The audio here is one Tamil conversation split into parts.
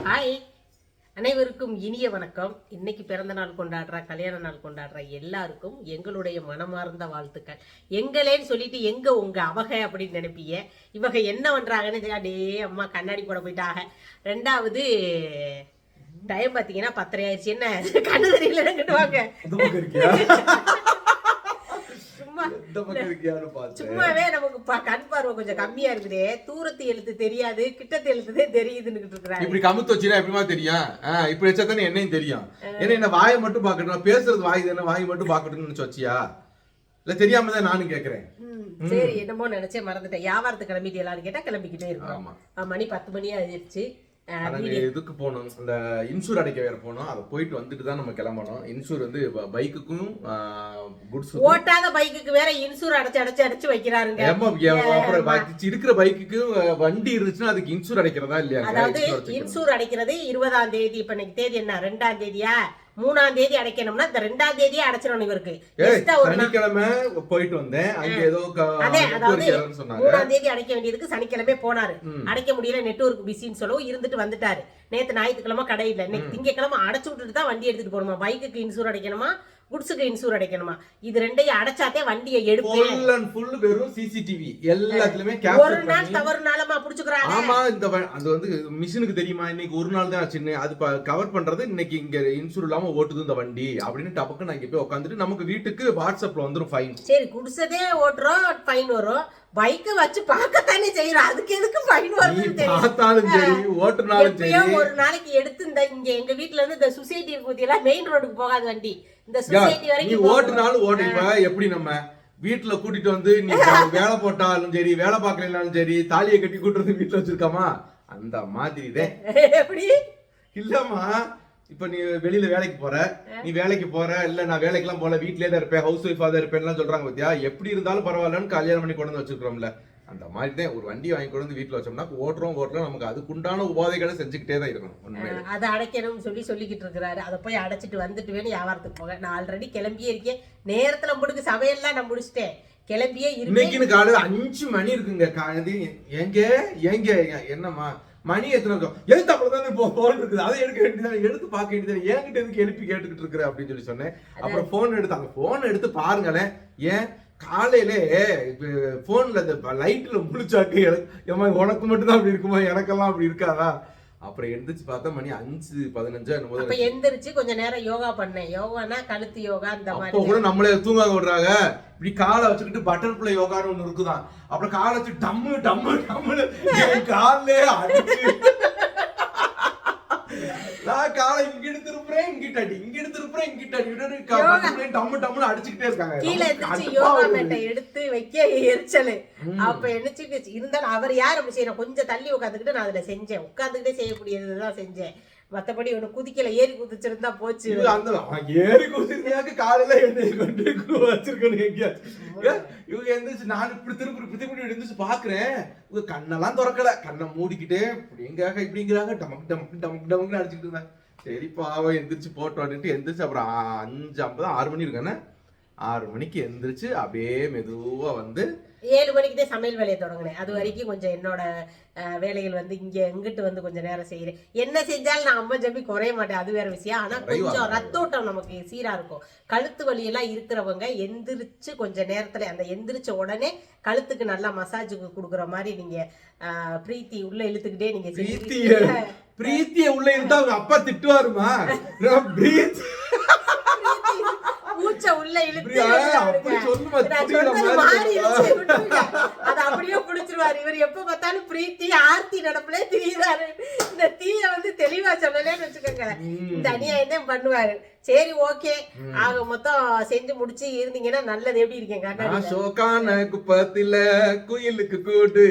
ஹாய், அனைவருக்கும் இனிய வணக்கம். இன்னைக்கு பிறந்த நாள் கொண்டாடுற, கல்யாண நாள் கொண்டாடுற எல்லாருக்கும் எங்களுடைய மனமார்ந்த வாழ்த்துக்கள். எங்களேன்னு சொல்லிட்டு எங்க உங்க அவக அப்படின்னு நினைப்பீங்க. இவங்க என்ன பண்றாங்கன்னு அடே அம்மா கண்ணாடி போட போயிட்டாங்க. ரெண்டாவது டைம் பாத்தீங்கன்னா 10:30 ஆயிடுச்சு. என்ன கண்ணு தெரியல கிட்டுவாங்க. சும்மாவே நமக்கு கண் பார்வை கொஞ்சம் கம்மியா இருக்குது. தூரத்து எழுத்து தெரியாது, கிட்டத்து எழுத்துதே தெரியுதுன்னு இருக்கிறாங்க. இப்படி கமுத்து வச்சுனா எப்படிமா தெரியும்? இப்படி வச்சா தானே என்னையும் தெரியும். ஏன்னா என்ன வாயை மட்டும் பாக்கட்டும், பேசுறது வாய் தானே, வாய் மட்டும் பாக்கட்டும்னு நினைச்சு வச்சியா? இல்ல தெரியாம தான் நானும் கேக்குறேன். சரி, என்னமோ நினைச்சே மறந்துட்டேன். வியாபாரத்துக்கு கிளம்பிட்டு எல்லாரும் கேட்டா கிளம்பிக்கிட்டே இருக்கும். மணி 10 மணி ஆயிடுச்சு. இதுக்கு போகணும், இந்த இன்சூர் அடைக்க வேற போனோம். அதை போயிட்டு வந்துட்டு தான் நம்ம கிளம்பணும். இன்சூர் வந்து பைக்குக்கும் குட்ஸ், ஓட்டாத பைக்குக்கு வேற இன்சூர் அடைச்சு வைக்கிறாருங்க. அப்புறம் இருக்கிற பைக்குக்கு வண்டி இருந்துச்சுன்னா அதுக்கு இன்சூர் அடைக்கிறதா இல்லையா? அதாவது இன்சூர் அடைக்கிறது 20ஆம் தேதி. இப்ப இன்னைக்கு தேதி என்ன? 2ஆம் தேதியா? 3ஆம் தேதி அடைக்கணும்னா இந்த 2ஆம் தேதியே அடைச்சிடணும். இவருக்கு சனிக்கிழமை போயிட்டு வந்தேன். அங்க ஏதோ அதாவது 3ஆம் தேதி அடைக்க வேண்டியதுக்கு சனிக்கிழமை போனாரு. அடைக்க முடியல, நெட்வொர்க் பிஸின்னு சொல்லவும் இருந்துட்டு வந்துட்டாரு. நேத்து ஞாயிற்றுக்கிழமை கடை இல்ல. இன்னைக்கு திங்கக்கிழமை அடைச்சு விட்டுட்டு தான் வண்டி எடுத்துட்டு போகணுமா. பைக்குக்கு இன்சூர் அடைக்கணுமா, குட்ஸுக்கு இன்சூர் அடைக்கணுமா. இது ரெண்டையும் அடைச்சாத்தே வண்டியை எடுப்பேன். வெறும் சிசிடிவி எல்லாத்துலயுமே ஒரு நாள் தவறுனாலமா புடிச்சுக்கிறாங்க. ஆமா, இந்த அது வந்து மிஷினுக்கு தெரியுமா இன்னைக்கு ஒரு நாள் தான் ஆச்சுன்னு. அது கவர் பண்றது இன்னைக்கு இங்க இன்சூர் இல்லாம ஓட்டுது இந்த வண்டி அப்படின்னு டபக்கு நான் இங்க போய் உட்காந்துட்டு நமக்கு வீட்டுக்கு வாட்ஸ்அப்ல வந்துரும் ஃபைன். சரி, குடிசதே ஓட்டுறோம், ஃபைன் வரும். பைக்க வச்சு பார்க்கத்தானே செய்யறோம், அதுக்கு எதுக்கு ஃபைன் வருது? பார்த்தாலும் சரி, ஓட்டுனாலும் சரி. ஒரு நாளைக்கு எடுத்து இந்த இங்க எங்க வீட்ல இருந்து இந்த சொசைட்டி பத்தி எல்லாம் மெயின் ரோடுக்கு போகாத வண்டி, இந்த சொசைட்டி வரைக்கும் ஓட்டுனாலும் ஓட்டுப்ப. எப்படி நம்ம வீட்டுல கூட்டிட்டு வந்து நீ வேலை போட்டாலும் சரி, வேலை பார்க்கலனாலும் சரி, தாலியை கட்டி கூட்டுறது வீட்டுல வச்சிருக்காமா அந்த மாதிரிதான். எப்படி இல்லம்மா, இப்ப நீ வெளியில வேலைக்கு போற, நீ வேலைக்கு போற, இல்ல நான் வேலைக்கு எல்லாம் போல, வீட்லயே தான் இருப்பேன், ஹவுஸ் ஒய்ஃபா தான் இருப்பேன் சொல்றாங்க பத்தியா? எப்படி இருந்தாலும் பரவாயில்லன்னு கல்யாணம் பண்ணி கொண்டு வந்து வச்சிருக்கிறோம்ல, அந்த மாதிரி தான் ஒரு வண்டி வாங்கி கொண்டு வந்து வீட்டுல வச்சோம்னா ஓட்டுறோம் நமக்கு அதுக்குண்டான உபாதைகளை செஞ்சுக்கிட்டே தான் இருக்கணும். அதை அடைக்கணும்னு சொல்லிக்கிட்டு இருக்கிறாரு. அதை போய் அடைச்சிட்டு வந்துட்டு வேணும் வியாபாரத்துக்கு போக. நான் ஆல்ரெடி கிளம்பியே இருக்கேன். நேரத்துல முடிக்கு சமையல்லாம் நான் முடிச்சிட்டேன், கிளம்பியே இன்னைக்கு காலையில 5 மணி இருக்குங்க. ஏங்க என்னம்மா மணி எத்தனை இருக்கும்? எழுத்து அவ்வளவுதான் போன் இருக்குது, அதை எடுக்க வேண்டியது, எடுத்து பார்க்க வேண்டியது, என்கிட்ட எதுக்கு எழுப்பி கேட்டுக்கிட்டு இருக்கிற அப்படின்னு சொல்லி சொன்னேன். அப்புறம் போன் எடுத்து அந்த போன் எடுத்து பாருங்களேன். ஏன் காலையில போன்ல இந்த லைட்ல முழிச்சாக்கு உனக்கு மட்டும் தான் அப்படி இருக்குமா, எனக்கெல்லாம் அப்படி இருக்காதா? அப்புறம் எந்திரிச்சு பார்த்தா மணி 5:15 என்னமோ. அப்ப எந்திரிச்சு கொஞ்ச நேரம் யோகா பண்ணேன். யோகானா கழுத்து யோகா அந்த மாதிரி. அப்போ கூட நம்மளே தூங்க விடுறாங்க. இப்படி காலை வச்சுக்கிட்டு பட்டர்ஃப்ளை யோகான்னு ஒண்ணு இருக்குதான். அப்புறம் காலை வச்சு டம்மு டம்மு டம்முன்னு காலே அடிச்சு, நான் காலை இங்கிட்டு திருப்புறேன், இங்கிட்ட அடி, இங்கிட்டு திருப்புறேன், இங்கிட்ட அடி, டம்மு டம்முன்னு அடிச்சுக்கிட்டே இருக்காங்க. கீழே எந்திரிச்சு யோகா மேட்டை எடுத்து வைக்க எரிச்சல். அப்ப என்ன இருந்தாலும் அவர் யார் அப்படி செய்யணும், கொஞ்சம் தள்ளி உட்காந்துக்கிட்டு நான் அதுல செஞ்சேன். உட்காந்துக்கிட்டே செய்யக்கூடியதுதான் செஞ்சேன். மத்தபடி ஒண்ணு குதிக்கல, ஏறி குதிச்சிருந்தா போச்சு. அந்த ஏறி குதிச்சிருந்தாக்க காலையில எண்ணெய் கொண்டு வச்சிருக்கணும் எங்கேயாச்சும். இவங்க எந்திரிச்சு நான் இப்படி திருப்பி எந்திரிச்சு பாக்குறேன், உங்க கண்ணெல்லாம் திறக்கல, கண்ணை மூடிக்கிட்டே இப்படிங்கிறாங்க டமக் டமக் டமக் டமக்னு அடிச்சுட்டு இருந்தேன். சரி பாவம் எந்திரிச்சு போட்டோன்ட்டு எந்திரிச்சு அப்புறம் 5:50 6 மணி இருக்கானே, 6 மணிக்கு எந்திரிச்சு அப்படியே மெதுவா வந்து 7 மணிக்கு தான் சமையல் வேலையை தொடங்கினேன். அது வரைக்கும் கொஞ்சம் என்னோட வேலைகள் வந்து இங்க எங்கிட்டு வந்து கொஞ்சம் நேரம் செய்யறேன். என்ன செஞ்சாலும் நான் அம்மா ஜம்பி குறைய மாட்டேன், அது வேற விஷயம். ஆனா கொஞ்சம் ரத்தோட்டம் நமக்கு சீரா இருக்கும். கழுத்து வலி எல்லாம் இருக்கிறவங்க எந்திரிச்சு கொஞ்ச நேரத்துல, அந்த எந்திரிச்ச உடனே கழுத்துக்கு நல்லா மசாஜுக்கு கொடுக்குற மாதிரி நீங்க பிரீத்தி உள்ள இழுத்துக்கிட்டே நீங்க பிரீத்திய உள்ள இழுத்தா அவங்க அப்பா திட்டுவாருமா? பூச்சை உள்ள இழுத்து அது அப்படியே புடிச்சிருவாரு. இவர் எப்ப பார்த்தாலும் பிரீத்தி ஆர்த்தி நடப்புல திரியுறாரு. இந்த தீய வந்து தெளிவா சொல்லலேன்னு வச்சுக்கோங்க, இந்த அநியாயம் தான் பண்ணுவாரு. சரி, ஓகே, ஆக மொத்தம் செஞ்சு முடிச்சு இருந்தீங்கன்னா நல்லது. எப்படி இருக்கேன்? குப்பத்தில குயிலுக்கு கூடு.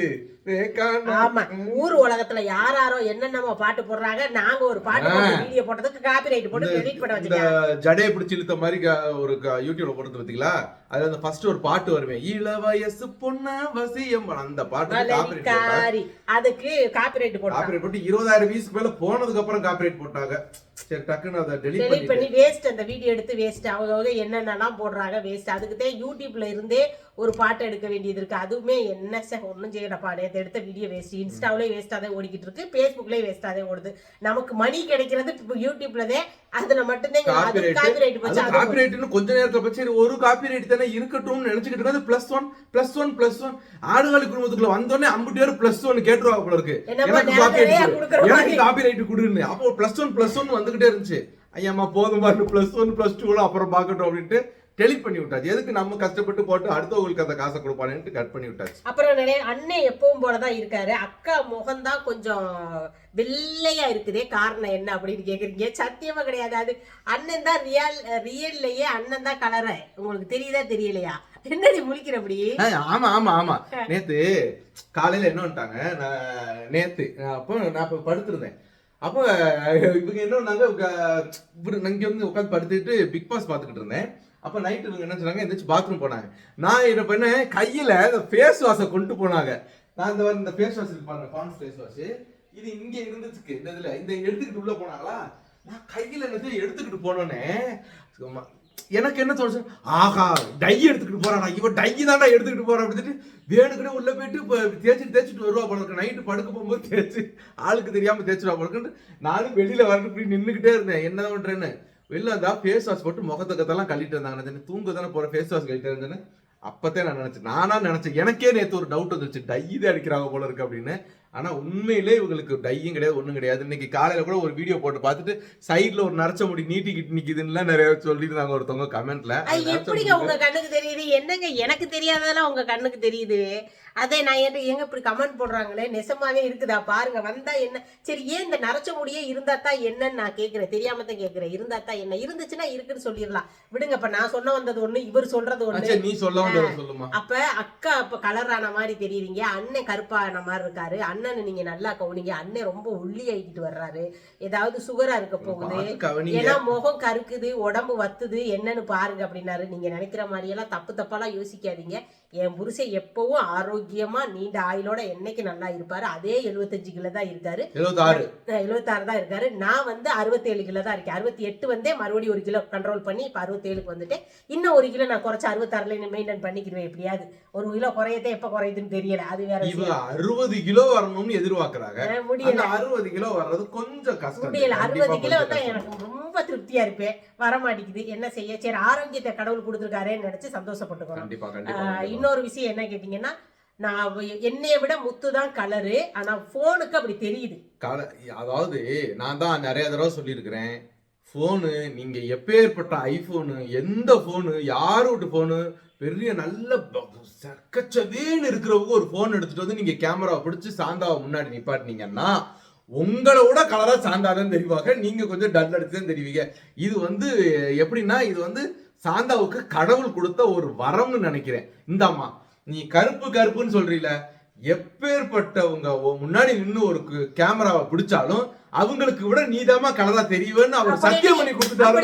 ஆமா, ஊர் உலகத்துல யாரோ என்னென்னமோ பாட்டு போடுறாங்க. நாங்க ஒரு பாட்டு வீடியோ போட்டதுக்கு காப்பிரைட் போட்டு எடிட் பண்ண வச்சிருக்கோம். ஜடையை பிடிச்சி இழுத்த மாதிரி ஒரு யூடியூப்ல போட்டு பாத்தீங்களா? அதுல அந்த ஃபர்ஸ்ட் ஒரு பாட்டு வருவேன், இளவயசு பொண்ணு வசியம், அந்த பாட்டு அதுக்கு காப்பிரைட் போட்டு 20,000 வியூஸ் மேல போனதுக்கு அப்புறம் காப்பிரைட் போட்டாங்க. சரி, டக்குன்னு அதை டெலீட் பண்ணி வேஸ்ட். அந்த வீடியோ எடுத்து வேஸ்ட். அவங்க என்னென்னலாம் போடுறாங்க வேஸ்ட். அதுக்குதான் யூடியூப்ல இருந்தே ஒரு பாட்டு எடுக்க வேண்டியது இருக்கு. அதுவுமே என்ன ஒன்றும் செய்யலப்பா. நேற்று எடுத்த வீடியோ வேஸ்ட். இன்ஸ்டாவிலேயே வேஸ்ட்டாக தான் ஓடிக்கிட்டு இருக்கு, ஃபேஸ்புக்லேயே வேஸ்ட்டாக தான் ஓடுது. நமக்கு மணி கிடைக்கிறது யூடியூப்லதே. அதுல மட்டும்தான் காப்பிரைட் போச்சு. காப்பிரைட்னு கொஞ்ச நேரத்துல பத்தி ஒரு காப்பிரைட் தானே இருக்கட்டும்னு நினைச்சுக்கிட்டு இருக்காது. +1 ஆடுகாலி குடும்பத்துக்குள்ள வந்தோடனே 50 பேர் +1 கேட்டுருவாங்க போல இருக்கு. எனக்கு காப்பிரைட் கொடுன்னு. அப்போ +1 வந்துகிட்டே இருந்துச்சு. ஐயாமா போதும் பாரு, +1 +2 அப்புறம் பாக்கட்டும் அப்படின்ட்டு டெலிட் பண்ணி விட்டாச்சு. எதுக்கு நம்ம கஷ்டப்பட்டு போட்டு அடுத்தவங்களுக்கு அந்த காசை கொடுப்பானேன்னு கட் பண்ணி விட்டாச்சு. அப்புறம் நிறைய அண்ணன் எப்பவும் போலதான் இருக்காரு. அக்கா முகம்தான் கொஞ்சம் வெள்ளையா இருக்குதே, காரணம் என்ன அப்படின்னு கேக்குறீங்க. சத்தியமா கிடையாது. அது அண்ணன் தான் ரியல்லையே அண்ணன் தான் கலர. உங்களுக்கு தெரியுதா தெரியலையா? என்னடி முழிக்கிறபடி? ஆமா நேத்து காலையில என்ன பண்ணிட்டாங்க, நேத்து அப்போ நான் இப்ப படுத்திருந்தேன். அப்போ இவங்க என்ன பண்ணாங்க, இங்க வந்து உட்காந்து படுத்துட்டு பிக் பாஸ் பாத்துக்கிட்டு இருந்தேன். அப்ப நைட் இவங்க என்ன சொன்னாங்க, எந்திரிச்சு பாத்ரூம் போனாங்க. நான் என்ன பண்ணேன், கையில இந்த ஃபேஸ் வாஷை கொண்டு போனாங்க. நான் இந்த ஃபேஸ் வாஷ் இருக்கு பாருங்க, பான்ஸ் ஃபேஸ் வாஷ், இது இங்க இருந்துச்சு. இந்த இதுல இந்த எடுத்துக்கிட்டு உள்ள போனாங்களா, நான் கையில எடுத்துக்கிட்டு போனோன்னே எனக்கு என்ன தோணுச்சு, ஆஹா டை எடுத்துக்கிட்டு போறானா இவன், டை தான்டா எடுத்துக்கிட்டு போறான் அப்படின்னு வேணுக்குனே உள்ள போயிட்டு தேய்ச்சிட்டு வருவா போல இருக்கு. நைட்டு படுக்க போகும்போது தேய்ச்சி ஆளுக்கு தெரியாம தேய்ச்சிடுவா போல இருக்குன்னு நானும் வெளியில வரணும் இப்படி நின்றுகிட்டே இருந்தேன். என்ன பண்றேன்னு வெளில இருந்தா ஃபேஸ் வாஷ் போட்டு முகத்தை கத்தெல்லாம் கழிட்டு இருந்தாங்க. தூங்க தானே போற ஃபேஸ் வாஷ் கழிட்டு இருந்தேன்னு அப்பத்தே நான் நினைச்சேன். எனக்கே நேற்று ஒரு டவுட் வந்துருச்சு, டை தான் அடிக்கிறாங்க போல இருக்கு அப்படின்னு. ஆனா உண்மையிலே இவங்களுக்கு டையும் கிடையாது, ஒண்ணும் கிடையாது. இன்னைக்கு காலையில கூட ஒரு வீடியோ போட்டு பார்த்துட்டு சைட்ல ஒரு நரைச்ச முடி நீட்டிக்கிட்டு நிக்குதுன்னு நிறைய சொல்லிருந்தாங்க ஒருத்தவங்க கமெண்ட்ல. எப்படிங்க உங்க கண்ணுக்கு தெரியுது? என்னங்க எனக்கு தெரியாததெல்லாம் உங்க கண்ணுக்கு தெரியுது. அதே நான் எங்க இப்படி கமெண்ட் போடுறாங்களே, நெசமாவே இருக்குதா பாருங்க. வந்தா என்ன சரி, ஏன் இந்த நரைச்ச முடியே இருந்தா தான் என்னன்னு நான் கேட்கிறேன். தெரியாம தான் கேட்கிறேன். இருந்தா தான் என்ன, இருந்துச்சுன்னா இருக்குன்னு சொல்லிடலாம் விடுங்க. இப்ப நான் சொன்ன வந்தது ஒண்ணு, இவர் சொல்றது ஒண்ணு. நீ சொல்ல வந்தது சொல்லுமா. அப்ப அக்கா இப்ப கலர் ஆன மாதிரி தெரியுறீங்க, அண்ணன் கருப்பான மாதிரி இருக்காரு. அண்ணன் நீங்க நல்லா கவனிங்க, அண்ணன் ரொம்ப ஒல்லி ஆகிட்டு வர்றாரு. ஏதாவது சுகரா இருக்க போகுது, ஏன்னா முகம் கருக்குது, உடம்பு வத்துது, என்னன்னு பாருங்க அப்படின்னாரு. நீங்க நினைக்கிற மாதிரி எல்லாம் தப்பாலாம் யோசிக்காதீங்க. என் புருஷன் எப்பவும் ஆரோக்கியமா நீண்ட ஆயுளோட என்னைக்கு நல்லா இருப்பாரு. அதே 75 கிலோ தான் இருக்காரு, 76 தான் இருக்காரு. நான் வந்து 67 கிலோ தான் இருக்கேன். 68 வந்தே மறுபடியும் 1 கிலோ கண்ட்ரோல் பண்ணி இப்ப 67க்கு வந்துட்டேன். இன்னும் 1 கிலோ நான் குறைச்சு 66ல மெயின்டைன் பண்ணிக்கிறேன். எப்படியாவது 1 கிலோ குறையதே, எப்ப குறையுதுன்னு தெரியல. அது வேற. 60 கிலோ வரணும்னு எதிர்பார்க்கறாங்க, முடியல. 60 கிலோ வர்றது கொஞ்சம் கஷ்டம். முடியல. 60 கிலோ வந்தா எனக்கு ரொம்ப திருப்தியா இருப்பேன், வர மாட்டேங்குது. என்ன செய்ய? சரி, ஆரோக்கியத்தை கடவுள் கொடுத்துருக்காரேன்னு நினைச்சு சந்தோஷப்பட்டுக்கணும். இன்னொரு விஷயம் என்ன கேட்டீங்கன்னா, நான் என்னைய விட முத்து தான் கலரு, ஆனா போனுக்கு அப்படி தெரியுது. அதாவது நான் தான் நிறைய தடவை சொல்லியிருக்கிறேன், போனு நீங்க எப்பேற்பட்ட ஐபோனு, எந்த போனு, யார் வீட்டு போனு, பெரிய நல்ல சக்கச்சவேன்னு இருக்கிறவங்க ஒரு போன் எடுத்துட்டு வந்து நீங்க கேமராவை பிடிச்சு சாந்தாவை முன்னாடி நிப்பாட்டினீங்கன்னா உங்களோட கலரா சாந்தாதான் தெரிவாங்க, நீங்க கொஞ்சம் டல் அடிச்சுதான் தெரிவிங்க. இது வந்து எப்படின்னா, இது வந்து சாந்தாவுக்கு கடவுள் கொடுத்த ஒரு வரம்னு நினைக்கிறேன். இந்தாமா நீ கருப்புன்னு சொல்றீல, எப்பேற்பட்டவங்க முன்னாடி நின்று ஒரு கேமராவை பிடிச்சாலும் அவங்களுக்கு விட நீதாமா கலரா தெரியுவேன்னு அவர் சத்தியம் பண்ணி கொடுத்துட்டாரு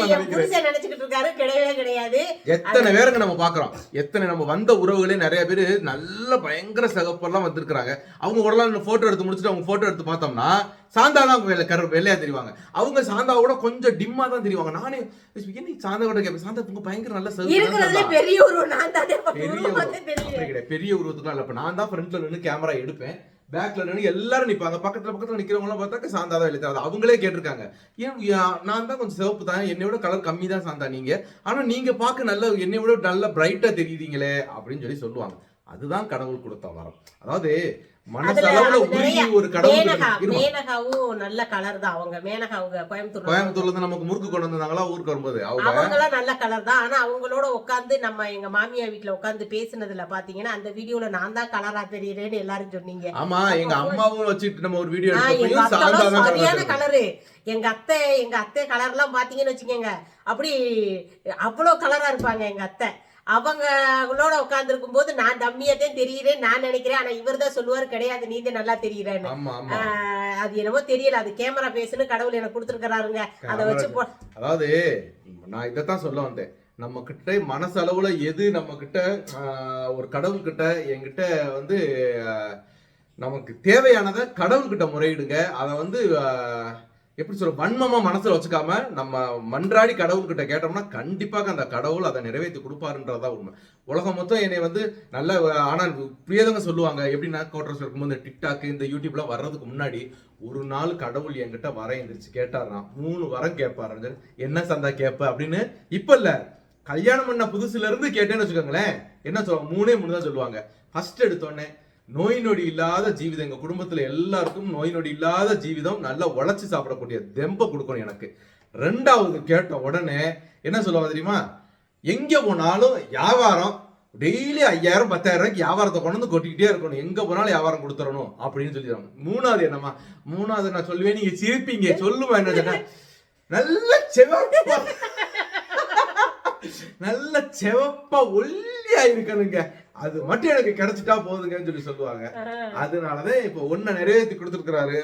நினைச்சுக்கிட்டு இருக்காரு. கிடையவே கிடையாது. எத்தனை பேருங்க நம்ம பாக்குறோம், எத்தனை நம்ம வந்த உறவுகளே நிறைய பேரு நல்ல பயங்கர சகப்பெல்லாம் வந்திருக்கிறாங்க. அவங்க உடலாம் போட்டோ எடுத்து முடிச்சுட்டு அவங்க போட்டோ எடுத்து பார்த்தோம்னா சாந்தா தான் வெள்ளையா தெரிவாங்க. அவங்க சாந்தாவை கூட கொஞ்சம் டிம்மா தான் தெரிவாங்க. நானே என்ன சாந்தா கூட கேட்பேன், சாந்தா பயங்கர நல்ல பெரிய உருவத்துக்குலாம் இல்ல. நான் தான் ஃப்ரண்ட்ல நின்று கேமரா எடுப்பேன், பேக்ல நின்று எல்லாரும் நிப்பாங்க. பக்கத்துல நிக்கிறவங்க எல்லாம் பார்த்தா சாந்தா தான் எழுத்தாது. அவங்களே கேட்டிருக்காங்க, ஏன் நான் தான் கொஞ்சம் சிவப்பு தான், என்னையோட கலர் கம்மி தான் சாந்தா நீங்க, ஆனா நீங்க பார்க்க நல்ல என்னையோட நல்ல பிரைட்டா தெரியுதீங்களே அப்படின்னு சொல்லி சொல்லுவாங்க. அதுதான் கடவுள் கொடுத்த வரம். அதாவது மேனகாவும் நல்ல கலர் தான். அவங்க மேனகாவுங்க கோயம்புத்தூர்ல இருந்து நமக்கு முறுக்கு கொண்டு வந்தாங்களா ஊருக்கு வரும்போது, அவங்களாம் நல்ல கலர் தான். ஆனா அவங்களோட உட்காந்து நம்ம எங்க மாமியா வீட்டுல உட்காந்து பேசினதுல பாத்தீங்கன்னா அந்த வீடியோல நான் தான் கலரா தெரியுறேன்னு எல்லாரும் சொன்னீங்க. ஆமா, எங்க அம்மாவும் வச்சுட்டு நம்ம ஒரு வீடியோ சரியான கலரு. எங்க அத்தை கலர் எல்லாம் பாத்தீங்கன்னு வச்சுக்கோங்க, அப்படி அவ்வளவு கலரா இருப்பாங்க எங்க அத்தை. அவங்களோட உட்கார்ந்து இருக்கும் போது நான் டம்மியத்தான் தெரியுறேன் நான் நினைக்கிறேன். ஆனா இவர் தான் சொல்லுவாரு, கிடையாது நீ தான் நல்லா தெரியுறேன்னு. அது என்னமோ தெரியல, அது கேமரா பேசுன்னு கடவுள் எனக்கு கொடுத்துருக்காருங்க. அதை வச்சு அதாவது நான் இதைத்தான் சொல்ல வந்தேன், நம்ம கிட்ட மனசளவுல எது நம்ம கிட்ட ஒரு கடவுள் கிட்ட என்கிட்ட வந்து நமக்கு தேவையானதை கடவுள் கிட்ட முறையிடுங்க. அதை வந்து எப்படி சொல்ற வன்மமா மனசுல வச்சுக்காம நம்ம மன்றாடி கடவுள்கிட்ட கேட்டோம்னா கண்டிப்பாக அந்த கடவுள் அதை நிறைவேற்றி கொடுப்பாருன்றதா உண்மை. உலகம் மொத்தம் என்னை வந்து நல்ல, ஆனால் பிரியதவங்க சொல்லுவாங்க எப்படின்னா கோட்ரஸ் இருக்கும்போது இந்த டிக்டாக் இந்த யூடியூப்லாம் வர்றதுக்கு முன்னாடி ஒரு நாள் கடவுள் என்கிட்ட வர எந்திரிச்சு கேட்டார்னா 3 வரம் கேட்பாரு. என்ன சந்தா கேட்ப அப்படின்னு இப்ப இல்ல, கல்யாணம் பண்ண புதுசுல இருந்து கேட்டேன்னு வச்சுக்கோங்களேன், என்ன சொல்லுவாங்க 3 தான் சொல்லுவாங்க. ஃபர்ஸ்ட் எடுத்தோடனே நோய் நொடி இல்லாத ஜீவிதம், எங்க குடும்பத்துல எல்லாருக்கும் நோய் நொடி இல்லாத ஜீவிதம், நல்லா உழைச்சு சாப்பிடக்கூடிய தெம்ப கொடுக்கணும் எனக்கு. 2வது கேட்ட உடனே என்ன சொல்லுவாங்க தெரியுமா, எங்க போனாலும் வியாபாரம் டெய்லி 5000 10,000 வியாபாரத்தை கொண்டு வந்து கொட்டிக்கிட்டே இருக்கணும், எங்க போனாலும் வியாபாரம் கொடுத்துடணும் அப்படின்னு சொல்லிடுவாங்க. 3வது என்னமா, 3வது நான் சொல்லுவேன், நீங்க சிரிப்பீங்க, சொல்லுவேன் என்ன சொன்ன, நல்ல செவப்பா நல்ல செவப்பா ஒல்லியா இருக்கணுங்க, அது மட்டும் எனக்கு கிடைச்சிட்டா போதுங்கன்னு சொல்லி சொல்லுவாங்க. அதனாலதான் இப்ப ஒன்ன நிறைவேற்றி கொடுத்துருக்காரு.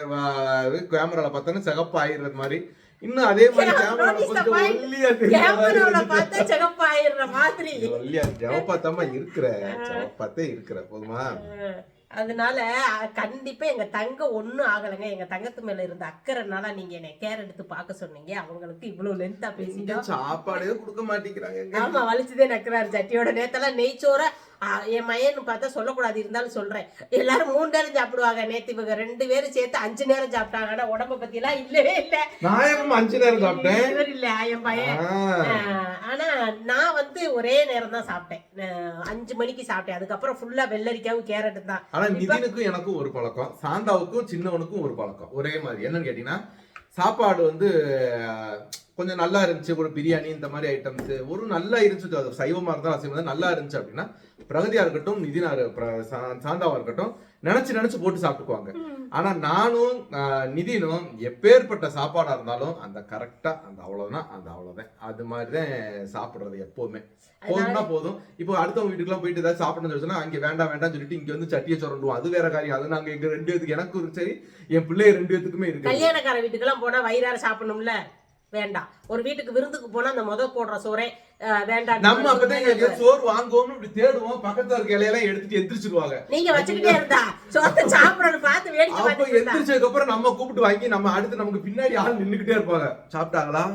கேமரால பார்த்தோன்னா சிகப்பா ஆயிடுறது மாதிரி, இன்னும் அதே மாதிரி கேமரால கொஞ்சம் ஒல்லியா ஒல்லியா செவப்பாத்தமா செவப்பாத்தே இருக்கிற போதுமா. அதனால கண்டிப்பா எங்க தங்க ஒண்ணும் ஆகலைங்க. எங்க தங்கத்து மேல இருந்த அக்கறைனால நீங்க என்ன கேர் எடுத்து பார்க்க சொன்னீங்க. அவங்களுக்கு இவ்வளவு லென்த்தா பேசிட்டோம், சாப்பாடே கொடுக்க மாட்டேங்கிறாங்க. ஆமா, வலிச்சுதே நக்குறாரு சட்டியோட. நேத்தெல்லாம் நெய்ச்சோற என் மையன்னு பார்த்தா சொல்லக்கூடாது, இருந்தாலும் சொல்றேன், எல்லாரும் 3 நேரம் சாப்பிடுவாங்க. நேத்து இவங்க 2 பேரும் சேர்த்து 5 நேரம் சாப்பிட்டாங்க. உடம்ப பத்தி எல்லாம் இல்லவே இல்ல. நான் 5 நேரம் சாப்பிட்டேன், இவர் இல்ல என் பையன். ஆனா நான் வந்து ஒரே நேரம் தான் சாப்பிட்டேன், 5 மணிக்கு சாப்பிட்டேன். அதுக்கப்புறம் ஃபுல்லா வெள்ளரிக்காவும் கேரட் தான். ஆனா நிதினுக்கும் எனக்கும் ஒரு பழக்கம், சாந்தாவுக்கும் சின்னவனுக்கும் ஒரு பழக்கம் ஒரே மாதிரி. என்னன்னு கேட்டீங்கன்னா, சாப்பாடு வந்து கொஞ்சம் நல்லா இருந்துச்சு, ஒரு பிரியாணி இந்த மாதிரி ஐட்டம்ஸ் ஒரு நல்லா இருந்துச்சு, அது சைவமா இருந்தாலும் அசைவம் நல்லா இருந்துச்சு அப்படின்னா பிரகதியா இருக்கட்டும் நிதினா சாந்தாவா இருக்கட்டும் நினைச்சு போட்டு சாப்பிட்டுக்குவாங்க. ஆனா நானும் நிதினும் எப்பேற்பட்ட சாப்பாடா இருந்தாலும் அந்த கரெக்டா அந்த அவ்வளவுதான் அது மாதிரிதான் சாப்பிடுறது எப்பவுமே. போதும்னா போதும். இப்போ அடுத்தவங்க வீட்டுக்குலாம் போயிட்டு ஏதாவது சாப்பிடணும்னு சொன்னா அங்க வேண்டாம் சொல்லிட்டு இங்க வந்து சட்டியை சொரண்டுவோம், அது வேற காரியம். அது நாங்க எங்க 2 பேத்துக்கு, எனக்கும் சரி என் பிள்ளைய 2 பேத்துக்குமே இருக்கு. கல்யாணக்கார வீட்டுக்கெல்லாம் போனா வயிறார சாப்பிடணும்ல, வேண்டாம். ஒரு வீட்டுக்கு விருந்துக்கு போனா அந்த போடுற சோறே வேண்டாம். நம்ம அப்பதான் சோறு வாங்குவோம்னு இப்படி தேடுவோம், பக்கத்துல இருக்க இலையெல்லாம் எடுத்துட்டு எந்திரிச்சிருவாங்க. நீங்க வச்சுக்கிட்டே இருந்தா சோத்தை சாப்பிடணும் பார்த்து வேடிக்கை பார்த்து எந்திரிச்சதுக்கு அப்புறம் நம்ம கூப்பிட்டு வாங்கி நம்ம அடுத்து நமக்கு பின்னாடி ஆள் நின்னுகிட்டே இருப்பாங்க, சாப்பிட்டாங்களா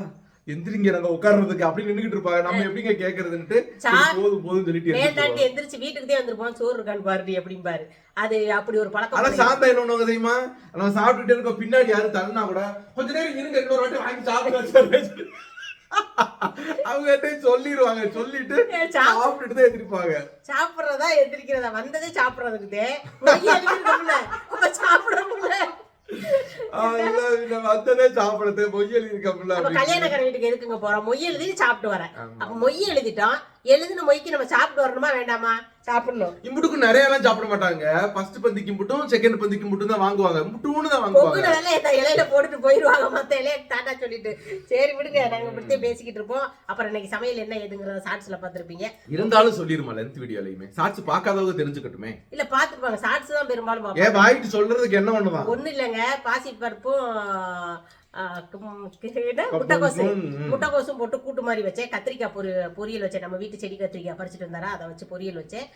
எந்திரிங்க நாங்க உட்கார்றதுக்கு அப்படி நின்னுகிட்டு இருப்பாங்க. நம்ம எப்படிங்க கேக்குறதுன்னுட்டு போதும் சொல்லிட்டு வேண்டாண்டி எந்திரிச்சு வீட்டுக்குதே வந்துருப்போம், சோறு இருக்கான்னு பாருடி அப்படின்னு பாரு. அது அப்படி ஒரு பழக்கம். ஆனா சாந்தா என்ன தெரியுமா, நம்ம சாப்பிட்டுட்டே இருக்கோம், பின்னாடி யாரும் தள்ளினா கூட கொஞ்ச நேரம் இருங்க இன்னொரு வாட்டி வாங்கி சாப்பிட்டு அவங்க சொல்லிடுவாங்க, சொல்லிட்டு சாப்பிட்டுட்டு தான் எந்திரிப்பாங்க. சாப்பிடுறதா எந்திரிக்கிறதா, வந்ததே சாப்பிடுறதுக்கு சாப்பிட முடியல. கல்யாணக்கார வீட்டுக்கு எதுக்குங்க போறோம், மொய் எழுதி சாப்பிட்டு வரேன். அப்ப மொய் எழுதிட்டோம், எழுதின மொய்க்கு நம்ம சாப்பிட்டு வரணுமா வேண்டாமா, சாப்பிடணும். இம்புட்டுக்கு நிறைய எல்லாம் சாப்பிட மாட்டாங்க, ஃபர்ஸ்ட் பந்திக்கு மட்டும் செகண்ட் பந்திக்கு மட்டும் தான் வாங்குவாங்க, முட்டுன்னு தான் வாங்குவாங்க. இலையில போட்டுட்டு போயிருவாங்க, மத்த இலைய டாட்டா சொல்லிட்டு. சரி விடுங்க, நாங்க இப்படித்தான் பேசிக்கிட்டு இருப்போம். அப்புறம் இன்னைக்கு சமையல் என்ன ஏதுங்கிறத ஷார்ட்ஸ்ல பாத்துருப்பீங்க. இருந்தாலும் சொல்லிருமா லென்த் வீடியோலயுமே, ஷார்ட்ஸ் பார்க்காதவங்க தெரிஞ்சுக்கட்டுமே. இல்ல பாத்துருப்பாங்க, ஷார்ட்ஸ் தான் பெரும்பாலும் பாப்பாங்க. ஏன் வாயிட்டு சொல்றதுக்கு என்ன பண்ணுவாங்க, ஒண்ணு இல்லங்க, பாசி பருப்பும் முட்டைக்கோசும் போட்டு கூட்டு மாதிரி வச்சேன். கத்திரிக்காய் பொரியல் வச்சேன், நம்ம வீட்டு செடி கத்திரிக்காய் பறிச்சுட்டு வந்தாரா, அதை வச்சு பொரியல் வச்சேன்.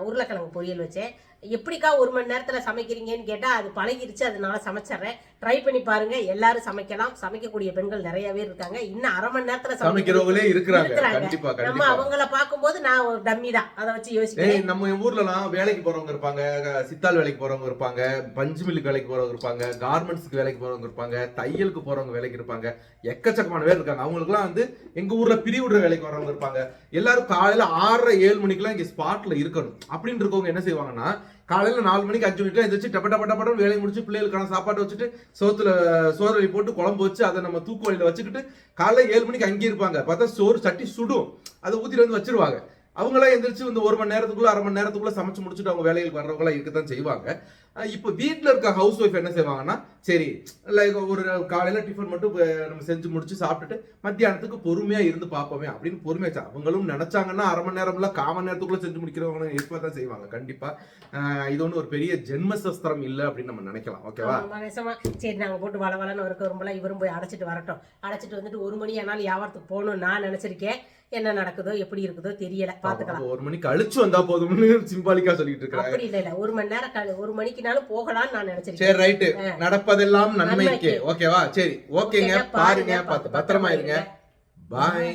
உருளைக்கிழங்கு பொரியல் வச்சேன். எப்படிக்கா 1 மணி நேரத்துல சமைக்கிறீங்கன்னு கேட்டா அது பழகிருச்சு, அதனால சமைச்சிடுறேன். ட்ரை பண்ணி பாருங்க, எல்லாரும் சமைக்கலாம். சமைக்கக்கூடிய பெண்கள் நிறையவே இருக்காங்க, இன்னும் 1/2 மணி நேரத்துல சமைக்கிறவங்களே இருக்கிறாங்க. நம்ம அவங்கள பார்க்கும்போது நான் ஒரு டம்மி தான், அதை வச்சு யோசிக்கிறேன். நம்ம ஊர்லலாம் வேலைக்கு போறவங்க இருப்பாங்க, சித்தால் வேலைக்கு போறவங்க இருப்பாங்க, பஞ்சு மில்லுக்கு வேலைக்கு போறவங்க இருப்பாங்க, கார்மெண்ட்ஸ்க்கு வேலைக்கு போறவங்க இருப்பாங்க, தையலுக்கு போறவங்க வேலைக்கு இருப்பாங்க, எக்கச்சக்கமான பேர் இருக்காங்க. அவங்களுக்கு எல்லாம் வந்து எங்க ஊர்ல பிரிவுடுற வேலைக்கு வரவங்க இருப்பாங்க. எல்லாரும் காலையில 6:30 7 மணிக்கெல்லாம் இங்க ஸ்பாட்ல இருக்கணும் அப்படின்னு இருக்கவங்க என்ன செய்வாங்கன்னா, காலையில 4 மணிக்கு 5 மணிக்கு எந்திரிச்சு டப்பட்ட வேலையை முடிச்சு பிள்ளைகளுக்கான சாப்பாடு வச்சுட்டு சோறு வழி போட்டு குழம்பு வச்சு அதை நம்ம தூக்கு வழியில வச்சுக்கிட்டு காலையில 7 மணிக்கு அங்கே இருப்பாங்க. பார்த்தா சோறு சட்டி சுடும், அதை ஊத்திட்டு வந்து வச்சிருவாங்க. அவங்களாம் எந்திரிச்சு வந்து 1 மணி நேரத்துக்குள்ள 1/2 மணி நேரத்துக்குள்ள சமைச்சு முடிச்சுட்டு அவங்க வேலைகளுக்கு வர்றவங்களாம் இருக்கத்தான் செய்வாங்க. இப்போ வீட்டில் இருக்க ஹவுஸ் ஒய்ஃப் என்ன செய்வாங்கன்னா, சரி லைக் ஒரு காலையில டிஃபன் மட்டும் நம்ம செஞ்சு முடிச்சு சாப்பிட்டுட்டு மத்தியானத்துக்கு பொறுமையா இருந்து பார்ப்போமே அப்படின்னு பொறுமையா அவங்களும் நினைச்சாங்கன்னா 1/2 மணி நேரம்ல 1/4 மணி நேரத்துக்குள்ள செஞ்சு முடிக்கிறவங்க இருக்கதான் செய்வாங்க. கண்டிப்பா இது ஒண்ணு ஒரு பெரிய ஜென்மசஸ்திரம் இல்லை அப்படின்னு நம்ம நினைக்கலாம். ஓகேவா, சரி நாங்க போட்டு வளவலன்னு இருக்க வரும்போல இவரும் போய் அடைச்சிட்டு வரட்டும். அடைச்சிட்டு வந்துட்டு 1 மணி ஆனாலும் வியாபாரத்துக்கு போகணும்னு நான் நினைச்சிருக்கேன். என்ன நடக்குதோ எப்படி இருக்குதோ தெரியல, பாத்துக்கலாம். 1 மணிக்கு கழிச்சு வந்தா போதும்னு சிம்பாலிக்கா சொல்லிட்டு இருக்காங்க. அப்படி இல்ல 1 மணி நேரம் 1 மணிக்குனாலும் போகலாம்னு நான் நினைச்சிருக்கேன். சரி ரைட், நடப்பதெல்லாம் நன்மைக்கு. ஓகேவா? சரி ஓகேங்க, பாருங்க, பத்திரமா இருங்க. பாய்.